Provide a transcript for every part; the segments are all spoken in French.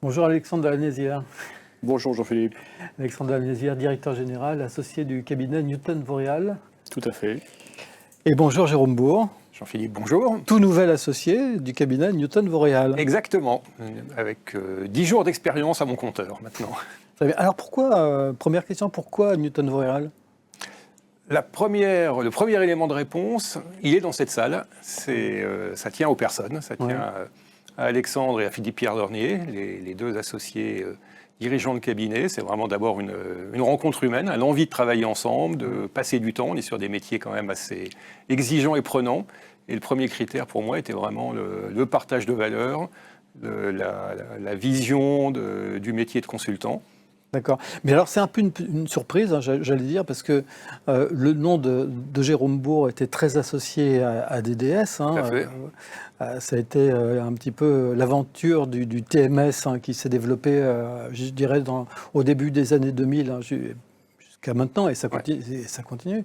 Bonjour Alexandre de la Nézière. Bonjour Jean-Philippe. Alexandre de la Nézière, directeur général, associé du cabinet Newton Voreal. Tout à fait. Et bonjour Jérôme Bourg, Jean-Philippe, bonjour. tout nouvel associé du cabinet Newton Voreal. Exactement, avec 10 jours d'expérience à mon compteur maintenant. Très bien. Alors pourquoi, première question, pourquoi Newton Voreal ? Le premier élément de réponse, il est dans cette salle. Ça tient aux personnes, ça tient à Alexandre et à Philippe-Pierre Dornier, les deux associés dirigeants de cabinet. C'est vraiment d'abord une rencontre humaine, l'envie de travailler ensemble, de passer du temps. On est sur des métiers quand même assez exigeants et prenants. Et le premier critère pour moi était vraiment le partage de valeurs, la vision du métier de consultant. D'accord. Mais alors c'est un peu une surprise, hein, j'allais dire, parce que le nom de Jérôme Bourg était très associé à DDS. Hein, Tout à fait. Ça a été un petit peu l'aventure du TMS hein, qui s'est développé, je dirais, au début des années 2000. Hein, jusqu'à maintenant, et ça continue.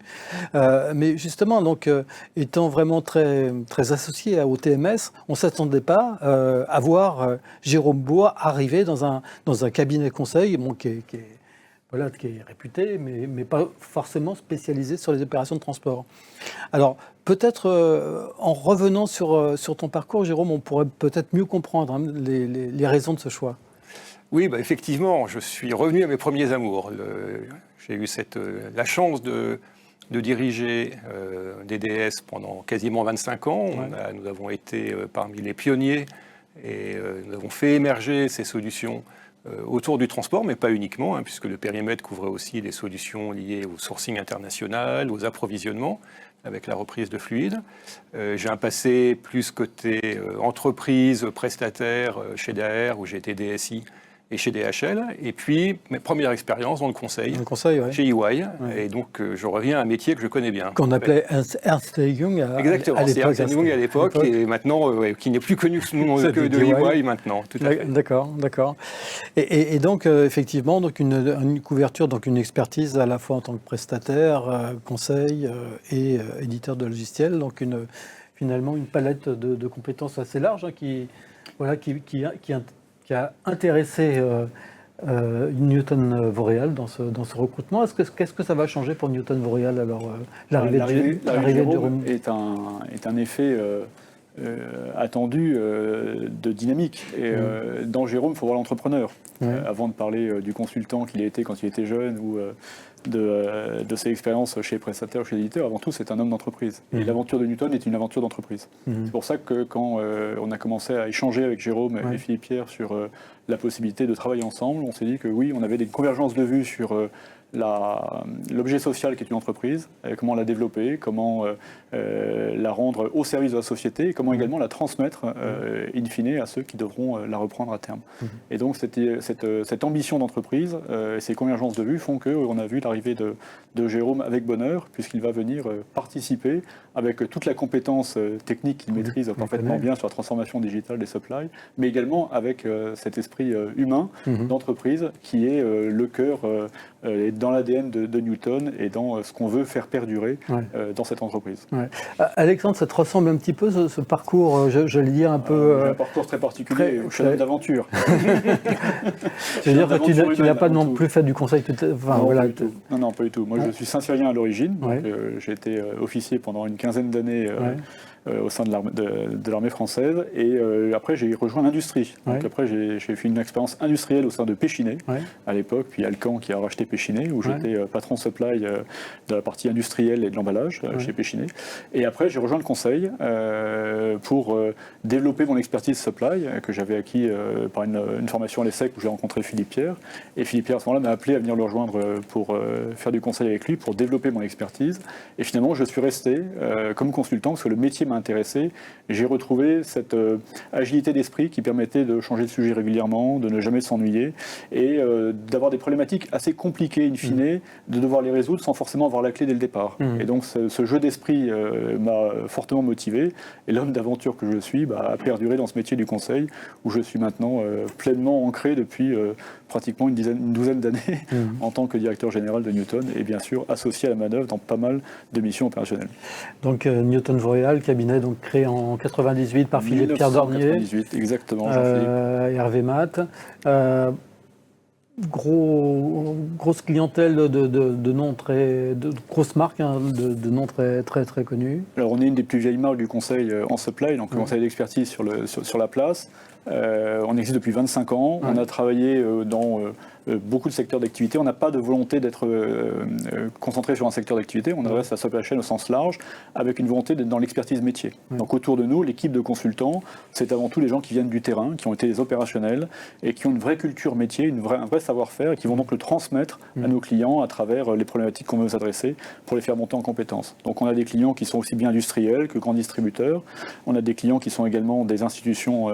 Mais justement, donc, étant vraiment très, très associé au TMS, on ne s'attendait pas à voir Jérôme Bourg arriver dans un cabinet conseil qui est réputé, mais pas forcément spécialisé sur les opérations de transport. Alors, peut-être en revenant sur ton parcours, Jérôme, on pourrait peut-être mieux comprendre hein, les raisons de ce choix. Oui, effectivement, je suis revenu à mes premiers amours. J'ai eu la chance de diriger DDS pendant quasiment 25 ans. Ouais. Nous avons été parmi les pionniers et nous avons fait émerger ces solutions autour du transport, mais pas uniquement, hein, puisque le périmètre couvrait aussi des solutions liées au sourcing international, aux approvisionnements, avec la reprise de fluides. J'ai un passé plus côté entreprise, prestataire chez DAER, où j'ai été DSI, et chez DHL, et puis mes premières expériences dans le conseil ouais. chez EY, ouais. Et donc je reviens à un métier que je connais bien. Qu'on appelait Ernst Young à Exactement, c'est Ernst Young à l'époque, et maintenant, qui n'est plus connu sous le nom que de EY maintenant. Tout à fait. D'accord. Et donc, effectivement, donc une couverture, donc une expertise à la fois en tant que prestataire, conseil et éditeur de logiciels, donc finalement une palette de compétences assez large hein, qui a intéressé Newton Voreal dans ce recrutement. Qu'est-ce que ça va changer pour Newton Voreal alors l'arrivée de Jérôme est un effet attendu de dynamique. Et dans Jérôme, il faut voir l'entrepreneur. Avant de parler du consultant qu'il a été quand il était jeune ou de ses expériences chez prestataire ou chez éditeur, avant tout, c'est un homme d'entreprise. Et l'aventure de Newton est une aventure d'entreprise. C'est pour ça que quand on a commencé à échanger avec Jérôme et Philippe-Pierre sur la possibilité de travailler ensemble, on s'est dit que oui, on avait des convergences de vues sur l'objet social qui est une entreprise, comment la développer, comment la rendre au service de la société, et comment également la transmettre in fine à ceux qui devront la reprendre à terme. Et donc cette ambition d'entreprise et ces convergences de vues font qu'on a vu l'arrivée de Jérôme avec bonheur, puisqu'il va venir participer avec toute la compétence technique qu'il maîtrise parfaitement bien sur la transformation digitale des supplies, mais également avec cet esprit humain d'entreprise qui est le cœur dans l'ADN de Newton et dans ce qu'on veut faire perdurer dans cette entreprise. Alexandre, ça te ressemble un petit peu ce parcours, j'allais dire un peu... un parcours très particulier, je suis un homme d'aventure. C'est-à-dire que tu n'as pas non plus fait du conseil Non, pas du tout. Moi, je suis Saint-Cyrien à l'origine. J'ai été officier pendant une quinzaine d'années au sein de l'armée française. Et après, j'ai rejoint l'industrie. Donc après, j'ai fait une expérience industrielle au sein de Péchinet à l'époque, puis Alcan qui a racheté Péchinet, où j'étais patron supply de la partie industrielle et de l'emballage chez Péchinet. Et après, j'ai rejoint le conseil pour développer mon expertise supply que j'avais acquis par une formation à l'ESSEC où j'ai rencontré Philippe-Pierre. Et Philippe-Pierre, à ce moment-là, m'a appelé à venir le rejoindre pour faire du conseil avec lui, pour développer mon expertise. Et finalement, je suis resté comme consultant parce que le métier m'a intéressé. J'ai retrouvé cette agilité d'esprit qui permettait de changer de sujet régulièrement, de ne jamais s'ennuyer et d'avoir des problématiques assez compliquées in fine, de devoir les résoudre sans forcément avoir la clé dès le départ. Et donc ce jeu d'esprit m'a fortement motivé, et l'homme d'aventure que je suis a perduré dans ce métier du conseil, où je suis maintenant pleinement ancré depuis pratiquement une douzaine d'années en tant que directeur général de Newton, et bien sûr associé à la manœuvre dans pas mal de missions opérationnelles. Donc Newton Voreal, cabinet donc créé en 98 par Philippe Pierre Dornier. 1998, exactement. Hervé Matt. Grosse clientèle de noms de grosses marques, de noms très connus. Alors on est une des plus vieilles marques du conseil en supply, donc le conseil d'expertise sur la place. On existe depuis 25 ans, on a travaillé dans beaucoup de secteurs d'activité. On n'a pas de volonté d'être concentré sur un secteur d'activité, on adresse la supply chain au sens large, avec une volonté d'être dans l'expertise métier. Donc autour de nous, l'équipe de consultants, c'est avant tout les gens qui viennent du terrain, qui ont été des opérationnels et qui ont une vraie culture métier, un vrai savoir-faire, et qui vont donc le transmettre à nos clients à travers les problématiques qu'on veut s'adresser pour les faire monter en compétences. Donc on a des clients qui sont aussi bien industriels que grands distributeurs, on a des clients qui sont également des institutions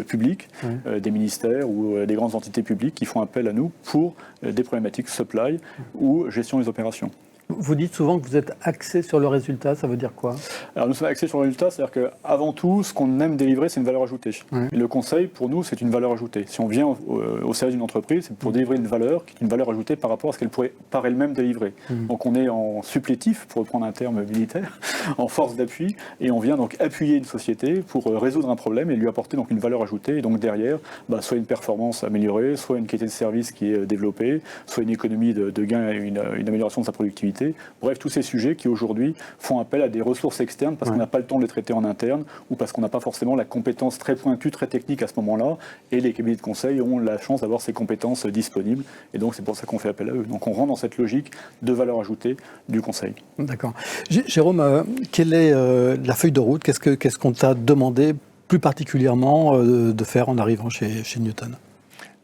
publiques, des ministères ou des grandes entités publiques qui font appel à nous pour des problématiques supply ou gestion des opérations. Vous dites souvent que vous êtes axé sur le résultat, ça veut dire quoi? Alors nous sommes axés sur le résultat, c'est-à-dire qu'avant tout, ce qu'on aime délivrer, c'est une valeur ajoutée. Et le conseil, pour nous, c'est une valeur ajoutée. Si on vient au service d'une entreprise, c'est pour délivrer une valeur qui est une valeur ajoutée par rapport à ce qu'elle pourrait par elle-même délivrer. Donc on est en supplétif, pour reprendre un terme militaire, en force d'appui, et on vient donc appuyer une société pour résoudre un problème et lui apporter donc une valeur ajoutée. Et donc derrière, soit une performance améliorée, soit une qualité de service qui est développée, soit une économie de gain et une amélioration de sa productivité. Bref, tous ces sujets qui aujourd'hui font appel à des ressources externes parce qu'on n'a pas le temps de les traiter en interne ou parce qu'on n'a pas forcément la compétence très pointue, très technique à ce moment-là. Et les cabinets de conseil ont la chance d'avoir ces compétences disponibles. Et donc c'est pour ça qu'on fait appel à eux. Donc on rentre dans cette logique de valeur ajoutée du conseil. D'accord. Jérôme, quelle est la feuille de route? Qu'est-ce qu'on t'a demandé plus particulièrement de faire en arrivant chez Newton?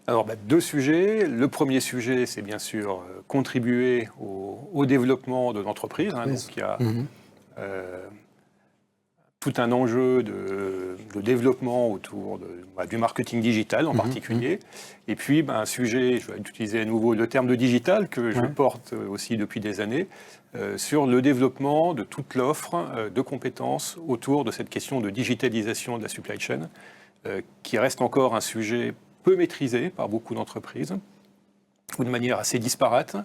Alors, deux sujets. Le premier sujet, c'est bien sûr contribuer au développement de l'entreprise. Donc, il y a tout un enjeu de développement autour du marketing digital en particulier. Et puis, un sujet, je vais utiliser à nouveau le terme de digital, que je porte aussi depuis des années, sur le développement de toute l'offre de compétences autour de cette question de digitalisation de la supply chain, qui reste encore un sujet peu maîtrisée par beaucoup d'entreprises, ou de manière assez disparate,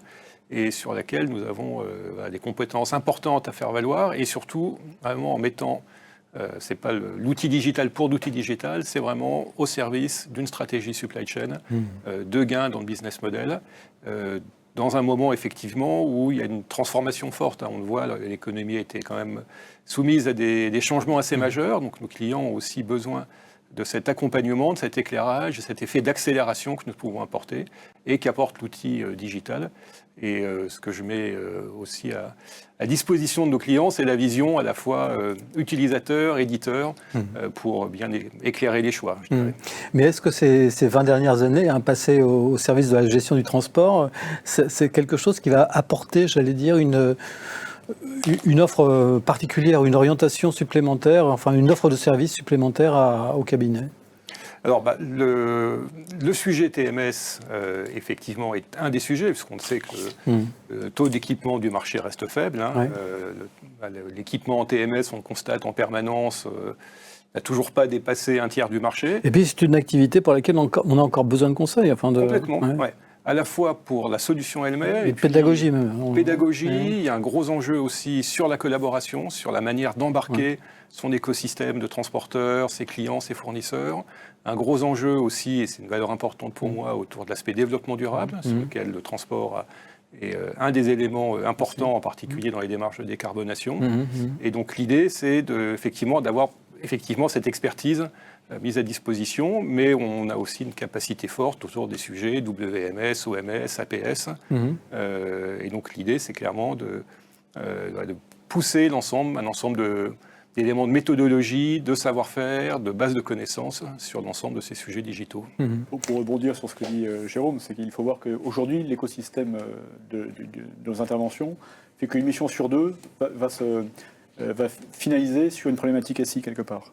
et sur laquelle nous avons des compétences importantes à faire valoir, et surtout vraiment en mettant, c'est pas l'outil digital pour l'outil digital, c'est vraiment au service d'une stratégie supply chain, de gains dans le business model, dans un moment effectivement où il y a une transformation forte. On le voit, l'économie a été quand même soumise à des changements assez majeurs, donc nos clients ont aussi besoin de cet accompagnement, de cet éclairage, de cet effet d'accélération que nous pouvons apporter et qu'apporte l'outil digital. Et ce que je mets aussi à disposition de nos clients, c'est la vision à la fois utilisateur, éditeur, pour bien éclairer les choix. Mais est-ce que ces 20 dernières années, passées au service de la gestion du transport, c'est quelque chose qui va apporter, j'allais dire, une offre particulière, une orientation supplémentaire, enfin une offre de service supplémentaire au cabinet? Alors, le sujet TMS, effectivement, est un des sujets, puisqu'on sait que le taux d'équipement du marché reste faible. L'équipement en TMS, on le constate en permanence, n'a toujours pas dépassé un tiers du marché. Et puis, c'est une activité pour laquelle on a encore besoin de conseils. Complètement, oui. À la fois pour la solution elle-même. Et pédagogie même. Pédagogie, il y a un gros enjeu aussi sur la collaboration, sur la manière d'embarquer son écosystème de transporteurs, ses clients, ses fournisseurs. Un gros enjeu aussi, et c'est une valeur importante pour moi, autour de l'aspect développement durable, sur lequel le transport est un des éléments importants, en particulier dans les démarches de décarbonation. Et donc l'idée, c'est d'avoir cette expertise mise à disposition, mais on a aussi une capacité forte autour des sujets WMS, OMS, APS. Et donc l'idée, c'est clairement de pousser un ensemble d'éléments de méthodologie, de savoir-faire, de base de connaissances sur l'ensemble de ces sujets digitaux. Pour rebondir sur ce que dit Jérôme, c'est qu'il faut voir qu'aujourd'hui, l'écosystème de nos interventions fait qu'une mission sur deux va va finaliser sur une problématique SI quelque part.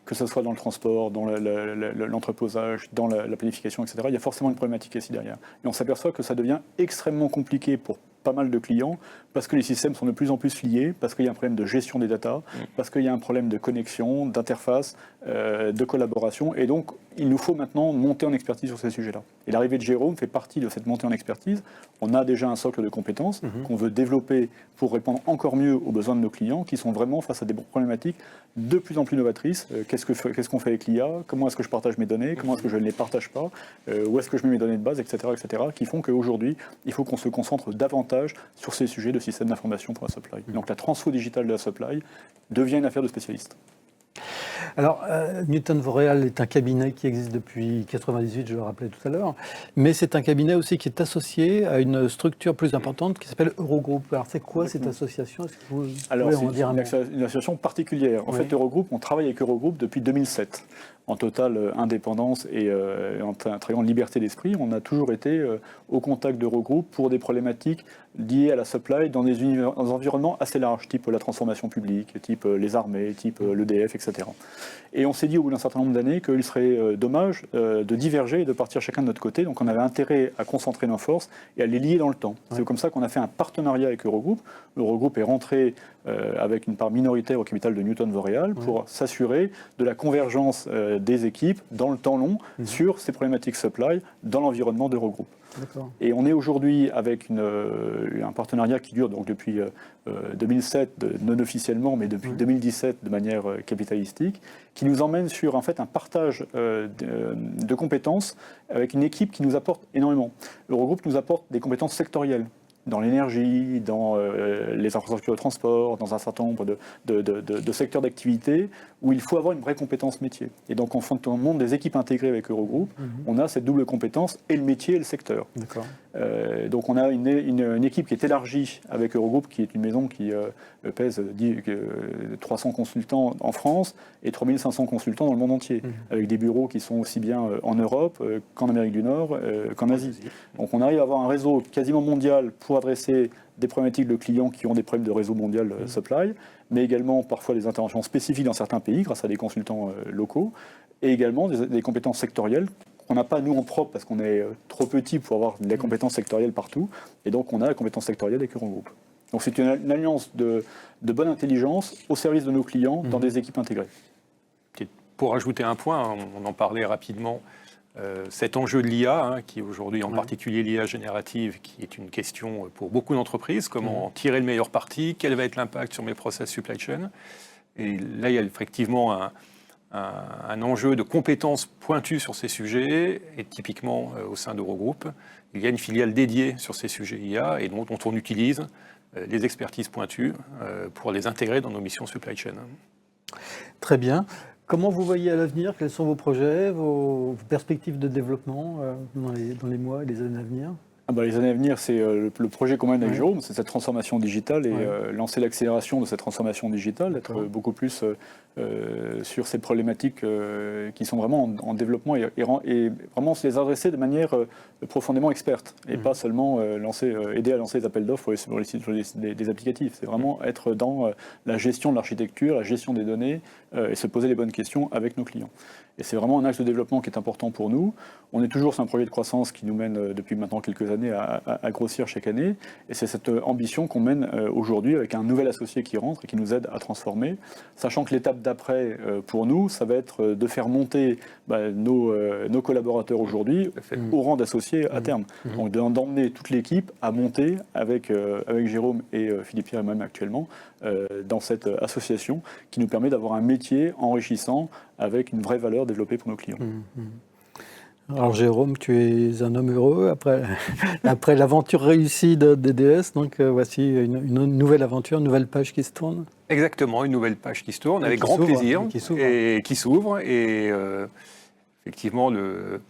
Que ce soit dans le transport, dans l'entreposage, dans la planification, etc. Il y a forcément une problématique SI derrière. Et on s'aperçoit que ça devient extrêmement compliqué pour pas mal de clients, parce que les systèmes sont de plus en plus liés, parce qu'il y a un problème de gestion des datas, parce qu'il y a un problème de connexion, d'interface, de collaboration, et donc il nous faut maintenant monter en expertise sur ces sujets-là. Et l'arrivée de Jérôme fait partie de cette montée en expertise. On a déjà un socle de compétences qu'on veut développer pour répondre encore mieux aux besoins de nos clients, qui sont vraiment face à des problématiques de plus en plus novatrices. Qu'est-ce qu'on fait avec l'IA? Comment est-ce que je partage mes données? Comment est-ce que je ne les partage pas? Où est-ce que je mets mes données de base, etc., etc., qui font qu'aujourd'hui, il faut qu'on se concentre davantage sur ces sujets de système d'information pour la supply. Donc la transfo digitale de la supply devient une affaire de spécialistes. Alors, Newton Voreal est un cabinet qui existe depuis 1998, je le rappelais tout à l'heure, mais c'est un cabinet aussi qui est associé à une structure plus importante qui s'appelle Eurogroup. Alors, c'est quoi cette association? Est-ce que vous pouvez en dire un mot? C'est une association particulière. En fait, Eurogroup, on travaille avec Eurogroup depuis 2007. En totale indépendance et en très grande liberté d'esprit. On a toujours été au contact d'Eurogroup pour des problématiques liées à la supply dans des environnements assez larges, type la transformation publique, type les armées, type l'EDF, etc. Et on s'est dit au bout d'un certain nombre d'années qu'il serait dommage de diverger et de partir chacun de notre côté. Donc on avait intérêt à concentrer nos forces et à les lier dans le temps. C'est comme ça qu'on a fait un partenariat avec Eurogroup. Eurogroup est rentré avec une part minoritaire au capital de Newton Voreal pour s'assurer de la convergence des équipes dans le temps long sur ces problématiques supply dans l'environnement d'Eurogroup. Et on est aujourd'hui avec un partenariat qui dure donc depuis 2007, non officiellement, mais depuis 2017 de manière capitalistique, qui nous emmène sur en fait un partage de compétences avec une équipe qui nous apporte énormément. Eurogroup nous apporte des compétences sectorielles dans l'énergie, dans les infrastructures de transport, dans un certain nombre de secteurs d'activité où il faut avoir une vraie compétence métier. Et donc, on monte des équipes intégrées avec Eurogroup, on a cette double compétence et le métier et le secteur. Donc, on a une équipe qui est élargie avec Eurogroup, qui est une maison qui pèse 300 consultants en France et 3500 consultants dans le monde entier, avec des bureaux qui sont aussi bien en Europe qu'en Amérique du Nord, qu'en Asie. Donc, on arrive à avoir un réseau quasiment mondial pour adresser des problématiques de clients qui ont des problèmes de réseau mondial supply, mais également parfois des interventions spécifiques dans certains pays grâce à des consultants locaux, et également des compétences sectorielles qu'on n'a pas nous en propre parce qu'on est trop petit pour avoir des compétences sectorielles partout, et donc on a la compétence sectorielle avec Eurogroup. Donc c'est une alliance de bonne intelligence au service de nos clients dans des équipes intégrées. Pour ajouter un point, on en parlait rapidement, cet enjeu de l'IA, qui aujourd'hui en particulier l'IA générative, qui est une question pour beaucoup d'entreprises, comment tirer le meilleur parti, quel va être l'impact sur mes process supply chain. Et là, il y a effectivement un enjeu de compétences pointues sur ces sujets, et typiquement au sein d'Eurogroup, il y a une filiale dédiée sur ces sujets IA, et dont on utilise les expertises pointues pour les intégrer dans nos missions supply chain. Très bien. Comment vous voyez à l'avenir? Quels sont vos projets, vos perspectives de développement dans les mois et les années à venir? Les années à venir, c'est le projet qu'on mène avec Jérôme, c'est cette transformation digitale et lancer l'accélération de cette transformation digitale, être beaucoup plus sur ces problématiques qui sont vraiment en développement et vraiment se les adresser de manière profondément experte et pas seulement aider à lancer des appels d'offres sur des applicatifs. C'est vraiment être dans la gestion de l'architecture, la gestion des données et se poser les bonnes questions avec nos clients. Et c'est vraiment un axe de développement qui est important pour nous. On est toujours sur un projet de croissance qui nous mène depuis maintenant quelques années à grossir chaque année. Et c'est cette ambition qu'on mène aujourd'hui avec un nouvel associé qui rentre et qui nous aide à transformer. Sachant que l'étape d'après pour nous, ça va être de faire monter nos collaborateurs aujourd'hui au rang d'associés à terme. Donc d'emmener toute l'équipe à monter avec Jérôme et Philippe Pierre et moi-même actuellement dans cette association qui nous permet d'avoir un métier enrichissant avec une vraie valeur développée pour nos clients. Alors Jérôme, tu es un homme heureux après l'aventure réussie de DDS, donc voici une nouvelle aventure, une nouvelle page qui se tourne. Exactement, une nouvelle page qui se tourne avec grand plaisir et qui s'ouvre. Et effectivement, le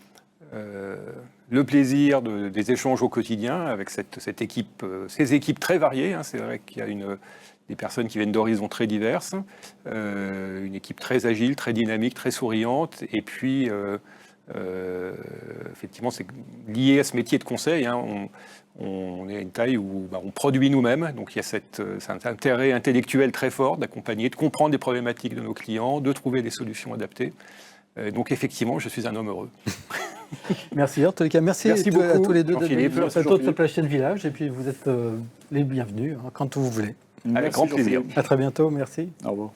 plaisir des échanges au quotidien avec cette équipe, ces équipes très variées. C'est vrai qu'il y a des personnes qui viennent d'horizons très diverses, une équipe très agile, très dynamique, très souriante, et puis Effectivement, c'est lié à ce métier de conseil. Hein. On est à une taille où on produit nous-mêmes, donc il y a cet intérêt intellectuel très fort d'accompagner, de comprendre les problématiques de nos clients, de trouver des solutions adaptées. Donc effectivement, je suis un homme heureux. Merci en tous les cas. Merci beaucoup, à tous les deux Jean-Philippe. cette autre la chaîne Village. Et puis vous êtes les bienvenus quand vous voulez. Avec grand plaisir. À très bientôt. Merci. Au revoir.